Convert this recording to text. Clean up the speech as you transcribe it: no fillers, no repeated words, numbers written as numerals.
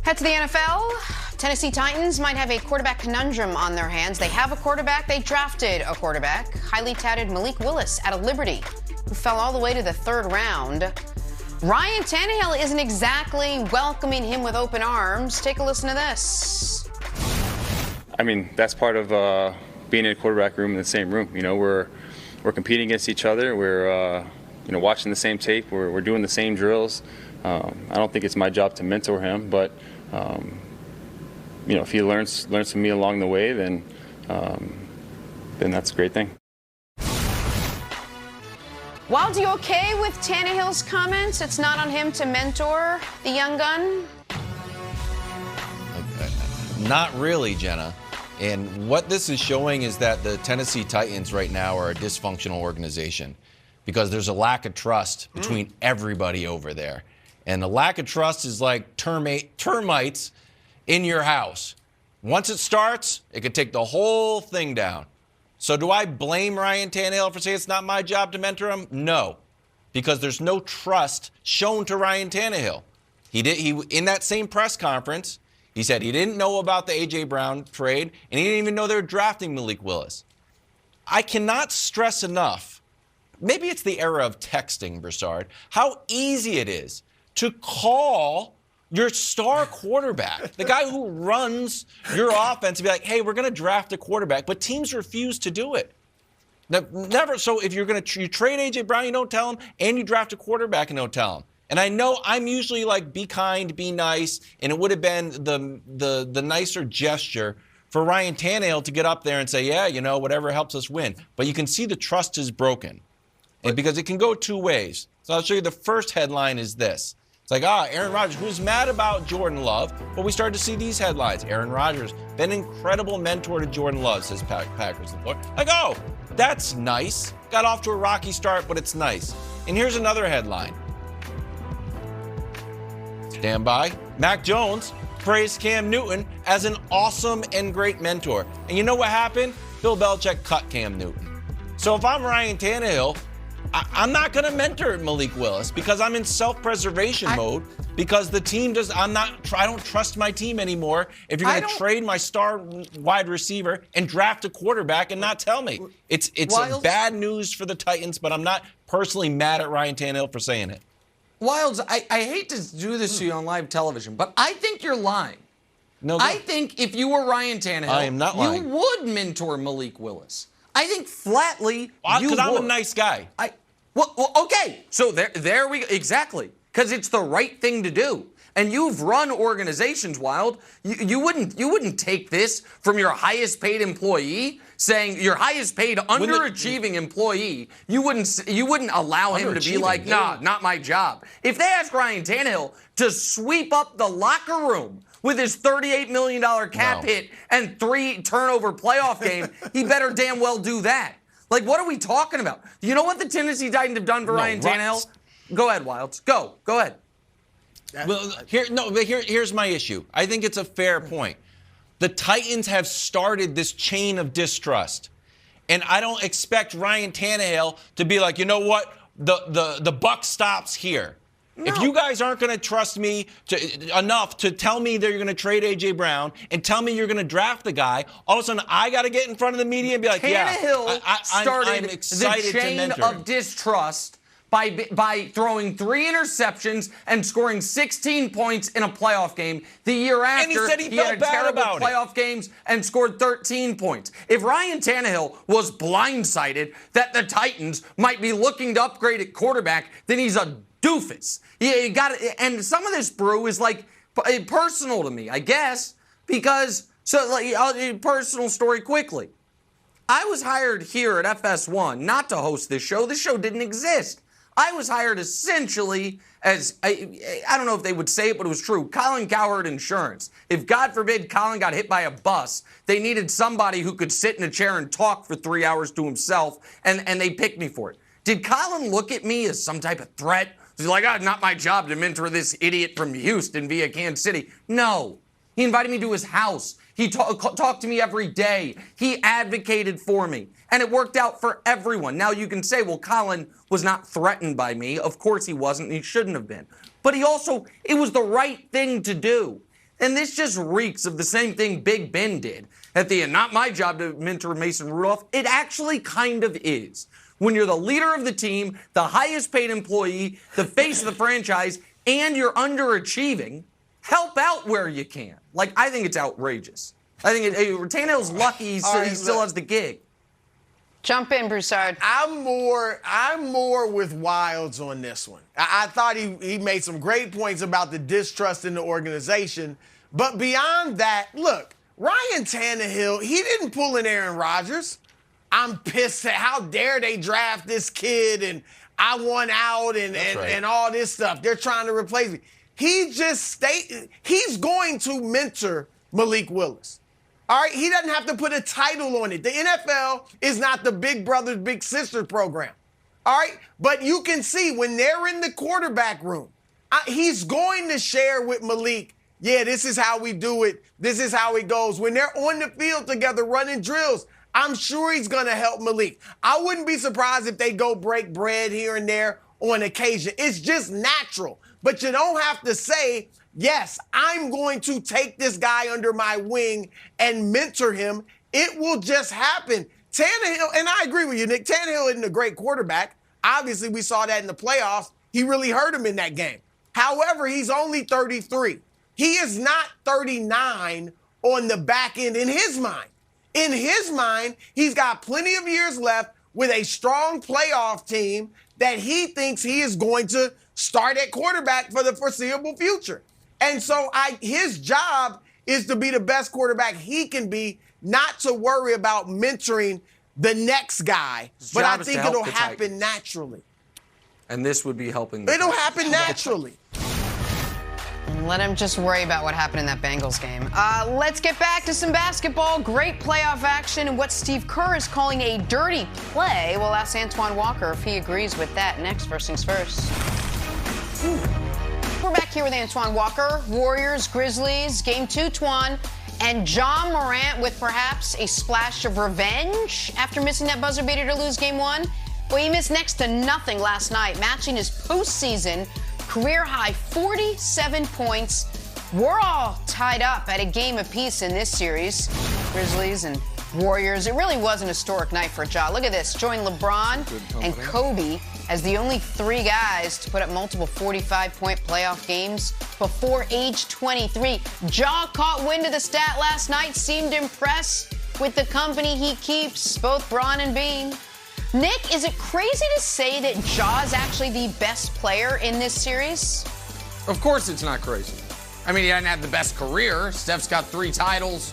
Head to the NFL. Tennessee Titans might have a quarterback conundrum on their hands. They have a quarterback. They drafted a quarterback. Highly touted Malik Wills out of Liberty, who fell all the way to the third round. Ryan Tannehill isn't exactly welcoming him with open arms. Take a listen to this. I mean, that's part of being in a quarterback room in the same room. You know, we're competing against each other. We're watching the same tape. We're doing the same drills. I don't think it's my job to mentor him, but if he learns from me along the way, then that's a great thing. Wild, you okay with Tannehill's comments? It's not on him to mentor the young gun? Not really, Jenna. And what this is showing is that the Tennessee Titans right now are a dysfunctional organization because there's a lack of trust between everybody over there. And the lack of trust is like termites in your house. Once it starts, it could take the whole thing down. So do I blame Ryan Tannehill for saying it's not my job to mentor him? No, because there's no trust shown to Ryan Tannehill. He in that same press conference, he said he didn't know about the A.J. Brown trade, and he didn't even know they were drafting Malik Wills. I cannot stress enough, maybe it's the era of texting, Broussard, how easy it is to call your star quarterback, the guy who runs your offense, and be like, hey, we're going to draft a quarterback. But teams refuse to do it. Never. So if you trade A.J. Brown, you don't tell him, and you draft a quarterback and don't tell him. And I know I'm usually like, be kind, be nice, and it would have been the nicer gesture for Ryan Tannehill to get up there and say, yeah, whatever helps us win. But you can see the trust is broken, and because it can go two ways. So I'll show you the first headline is this. It's like, Aaron Rodgers, who's mad about Jordan Love? But we started to see these headlines. Aaron Rodgers, been an incredible mentor to Jordan Love, says Packers report. Like, that's nice. Got off to a rocky start, but it's nice. And here's another headline. Stand by. Mac Jones praised Cam Newton as an awesome and great mentor. And you know what happened? Bill Belichick cut Cam Newton. So if I'm Ryan Tannehill, I'm not going to mentor Malik Wills because I'm in self-preservation mode because the team I don't trust my team anymore. If you're going to trade my star wide receiver and draft a quarterback and not tell me. It's bad news for the Titans, but I'm not personally mad at Ryan Tannehill for saying it. Wilds, I hate to do this to you on live television, but I think you're lying. No, I think if you were Ryan Tannehill, I am not lying. You would mentor Malik Wills. I think flatly you would. Because I'm a nice guy. Well, okay. So there we go. Exactly. Because it's the right thing to do. And you've run organizations, Wild. You wouldn't take this from your highest paid employee, saying your highest paid underachieving employee. You wouldn't allow him to be like, nah, not my job. If they ask Ryan Tannehill to sweep up the locker room with his $38 million cap hit and 3 turnover playoff game, he better damn well do that. Like, what are we talking about? You know what the Tennessee Titans have done for Ryan Tannehill? Go ahead, Wilds. Go ahead. Well, here's my issue. I think it's a fair point. The Titans have started this chain of distrust. And I don't expect Ryan Tannehill to be like, you know what? The buck stops here. No. If you guys aren't going to trust me enough to tell me that you're going to trade A.J. Brown and tell me you're going to draft the guy, all of a sudden I got to get in front of the media and be like, Tannehill started the chain of distrust by throwing 3 interceptions and scoring 16 points in a playoff game. The year after, and he said he had terrible about playoff games and scored 13 points. If Ryan Tannehill was blindsided that the Titans might be looking to upgrade at quarterback, then he's a doofus. You got it. And some of this, Brew, is like personal to me, I guess, because personal story quickly. I was hired here at FS1 not to host this show. This show didn't exist. I was hired essentially as, I don't know if they would say it, but it was true, Colin Cowherd Insurance. If, God forbid, Colin got hit by a bus, they needed somebody who could sit in a chair and talk for 3 hours to himself, and they picked me for it. Did Colin look at me as some type of threat? He's like, not my job to mentor this idiot from Houston via Kansas City. No. He invited me to his house. He talked to me every day. He advocated for me. And it worked out for everyone. Now you can say, well, Colin was not threatened by me. Of course he wasn't, and he shouldn't have been. But it was the right thing to do. And this just reeks of the same thing Big Ben did at the end. Not my job to mentor Mason Rudolph. It actually kind of is. When you're the leader of the team, the highest paid employee, the face of the franchise, and you're underachieving, help out where you can. Like, I think it's outrageous. I think Tannehill's lucky he still has the gig. Jump in, Broussard. I'm more with Wilds on this one. I thought he made some great points about the distrust in the organization. But beyond that, look, Ryan Tannehill, he didn't pull an Aaron Rodgers. I'm pissed at how dare they draft this kid and I won out and all this stuff. They're trying to replace me. He's going to mentor Malik Willis. All right, he doesn't have to put a title on it. The NFL is not the Big Brothers Big Sisters program. All right, but you can see when they're in the quarterback room, he's going to share with Malik, yeah, this is how we do it. This is how it goes. When they're on the field together running drills, I'm sure he's going to help Malik. I wouldn't be surprised if they go break bread here and there on occasion. It's just natural. But you don't have to say, yes, I'm going to take this guy under my wing and mentor him. It will just happen. Tannehill, and I agree with you, Nick, Tannehill isn't a great quarterback. Obviously, we saw that in the playoffs. He really hurt him in that game. However, he's only 33. He is not 39 on the back end in his mind. In his mind, he's got plenty of years left with a strong playoff team that he thinks he is going to start at quarterback for the foreseeable future. And so his job is to be the best quarterback he can be, not to worry about mentoring the next guy. But I think it'll happen naturally. And this would be helping. It'll happen naturally. Let him just worry about what happened in that Bengals game. Let's get back to some basketball. Great playoff action and what Steve Kerr is calling a dirty play. We'll ask Antoine Walker if he agrees with that next. First things first. We're back here with Antoine Walker. Warriors, Grizzlies, Game 2, Twan. And John Morant with perhaps a splash of revenge after missing that buzzer beater to lose Game 1. Well, he missed next to nothing last night, matching his postseason career-high 47 points. We're all tied up at a game apiece in this series. Grizzlies and Warriors. It really was an historic night for Ja. Look at this. Join LeBron and Kobe as the only three guys to put up multiple 45-point playoff games before age 23. Ja caught wind of the stat last night, seemed impressed with the company he keeps, both Bron and Bean. Nick, is it crazy to say that Ja is actually the best player in this series? Of course it's not crazy. I mean, he hasn't had the best career. Steph's got 3 titles.